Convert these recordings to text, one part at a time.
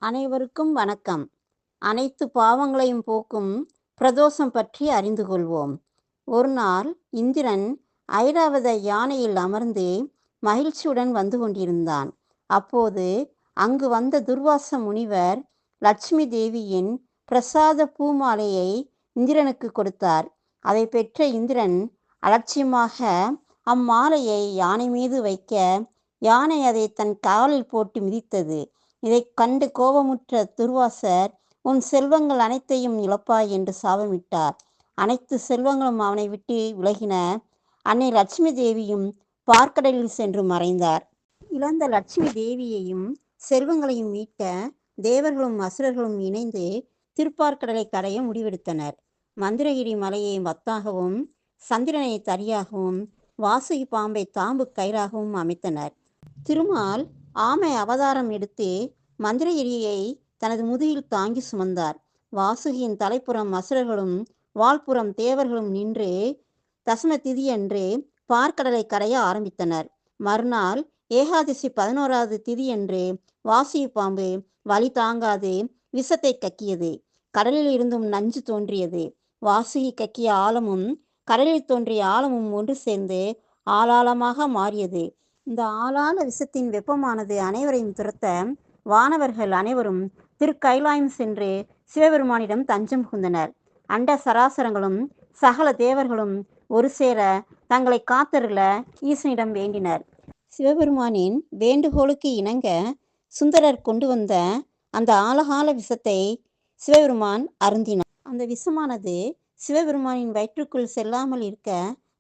அனைவருக்கும் வணக்கம். அனைத்து பாவங்களையும் போக்கும் பிரதோஷம் பற்றி அறிந்து கொள்வோம். ஒரு நாள் இந்திரன் ஐராவத யானையில் அமர்ந்து மகிழ்ச்சியுடன் வந்து கொண்டிருந்தான். அப்போது அங்கு வந்த துர்வாச முனிவர் லட்சுமி தேவியின் பிரசாத பூமாலையை இந்திரனுக்கு கொடுத்தார். அதை பெற்ற இந்திரன் அலட்சியமாக அம்மாலையை யானை மீது வைக்க, யானை அதை தன் காலில் போட்டு மிதித்தது. இதைக் கண்டு கோபமுற்ற துர்வாசர், உன் செல்வங்கள் அனைத்தையும் இழப்பாய் என்று சாபமிட்டார். அனைத்து செல்வங்களும் அவனை விட்டு விலகின. அன்னை லட்சுமி தேவியும் பார்க்கடலில் சென்று மறைந்தார். இழந்த லட்சுமி தேவியையும் செல்வங்களையும் மீட்க தேவர்களும் அசுரர்களும் இணைந்து திருப்பார்க்கடலை கடைய முடிவெடுத்தனர். மந்திரகிரி மலையை வத்தாகவும், சந்திரனை தரியாகவும், வாசுகி பாம்பை தாம்பு கயிறாகவும் அமைத்தனர். திருமால் ஆமை அவதாரம் எடுத்து மந்திரகிரியை தனது முதுகில் தாங்கி சுமந்தார். வாசுகியின் தலைப்புறம் அசுரர்களும் வால்புறம் தேவர்களும் நின்று தசம திதியன்று பார்க்கடலை கரைய ஆரம்பித்தனர். மறுநாள் ஏகாதசி 11வது திதியன்று வாசுகி பாம்பு வலி தாங்காது விஷத்தை கக்கியது. கடலில் இருந்தும் நஞ்சு தோன்றியது. வாசுகி கக்கிய ஆழமும் கடலில் தோன்றிய ஆழமும் ஒன்று சேர்ந்து ஆளாளமாக மாறியது. இந்த ஆளாள விஷத்தின் வெப்பமானது அனைவரையும் துரத்த வானவர்கள் அனைவரும் திருக்கைலாயம் சென்று சிவபெருமானிடம் தஞ்சம் புகுந்தனர். அண்ட சராசரங்களும் சகல தேவர்களும் ஒரு சேர தங்களை காத்தருள ஈசனிடம் வேண்டினர். சிவபெருமானின் வேண்டுகோளுக்கு இணங்க சுந்தரர் கொண்டு வந்த அந்த ஆழகால விஷத்தை சிவபெருமான் அருந்தினார். அந்த விஷமானது சிவபெருமானின் வயிற்றுக்குள் செல்லாமல் இருக்க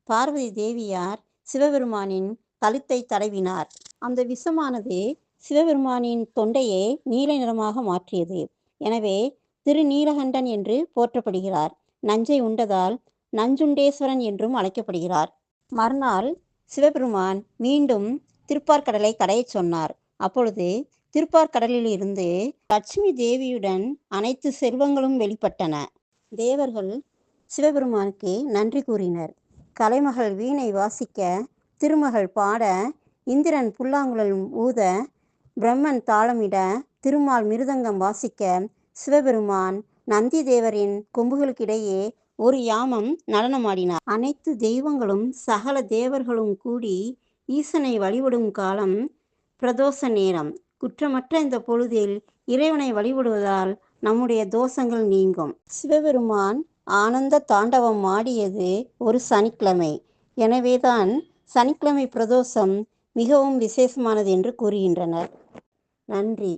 பார்வதி தேவியார் சிவபெருமானின் கழுத்தை தடவினார். அந்த விஷமானது சிவபெருமானின் தொண்டையை நீல நிறமாக மாற்றியது. எனவே திருநீலகண்டன் என்று போற்றப்படுகிறார். நஞ்சை உண்டதால் நஞ்சுண்டேஸ்வரன் என்றும் அழைக்கப்படுகிறார். மறுநாள் சிவபெருமான் மீண்டும் திருப்பார்க்கடலை கடையச் சொன்னார். அப்பொழுது திருப்பார்க்கடலில் இருந்து லட்சுமி தேவியுடன் அனைத்து செல்வங்களும் வெளிப்பட்டன. தேவர்கள் சிவபெருமானுக்கு நன்றி கூறினர். கலைமகள் வீணை வாசிக்க, திருமகள் பாட, இந்திரன் புல்லாங்குழல் ஊத, பிரம்மன் தாளமிட, திருமால் மிருதங்கம் வாசிக்க, சிவபெருமான் நந்தி தேவரின் கொம்புகளுக்கிடையே ஒரு யாமம் நடனமாடினார். அனைத்து தெய்வங்களும் சகல தேவர்களும் கூடி ஈசனை வழிபடும் காலம் பிரதோஷ நேரம். குற்றமற்ற இந்த பொழுதில் இறைவனை வழிபடுவதால் நம்முடைய தோஷங்கள் நீங்கும். சிவபெருமான் ஆனந்த தாண்டவம் ஆடியது ஒரு சனிக்கிழமை. எனவேதான் சனிக்கிழமை பிரதோஷம் மிகவும் விசேஷமானது என்று கூறுகின்றனர். நன்றி.